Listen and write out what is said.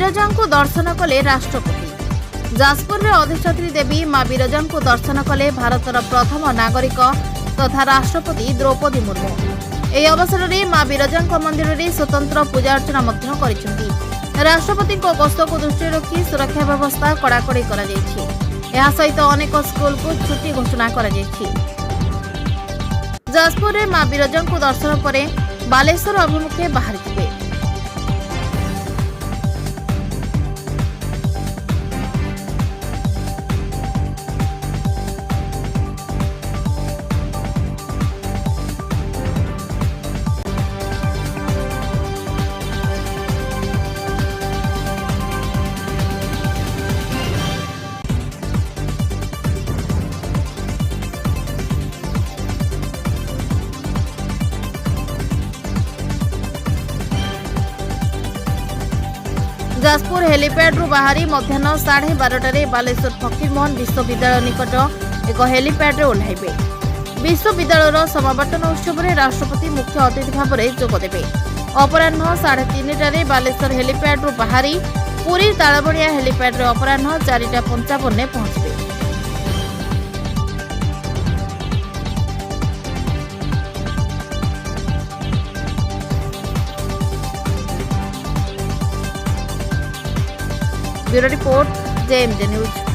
बिरजा को दर्शन कले राष्ट्रपति। जाजपुर में अधिष्ठात्री देवी मां बिरजा को दर्शन कले भारतर प्रथम नागरिक तथा राष्ट्रपति द्रौपदी मुर्मू। ଏହି ଅବସରରେ ମା ବିରଜାଙ୍କ ମନ୍ଦିରରେ ସ୍ୱତନ୍ତ୍ର ପୂଜା ଅର୍ଚ୍ଚନା ମଧ୍ୟ କରିଛନ୍ତି। ରାଷ୍ଟ୍ରପତିଙ୍କ ଗସ୍ତକୁ ଦୃଷ୍ଟିରେ ରଖି ସୁରକ୍ଷା ବ୍ୟବସ୍ଥା କଡ଼ାକଡ଼ି କରାଯାଇଛି। ଏହା ସହିତ ଅନେକ ସ୍କୁଲକୁ ଛୁଟି ଘୋଷଣା କରାଯାଇଛି। ଯାଜପୁରରେ ମା ବିରଜାଙ୍କୁ ଦର୍ଶନ ପରେ ବାଲେଶ୍ୱର ଅଭିମୁଖେ ବାହାରିଯିବେ। जाजपुर हेलीपैड बाहरी मध्याह्न 12:30 बालेश्वर फकीरमोहन विश्वविद्यालय निकट एक हेलीपैड ओह्लैबे। विश्वविद्यालय समावर्तन उत्सव में राष्ट्रपति मुख्य अतिथि भाव में जोगदेवे। अपराह्न 3:30 बालेश्वर हेलीपैड बाहरी पुरी तालबणिया हेलीपैड अपराह्न 4:55 पहुंचे। Bureau report JMJ news.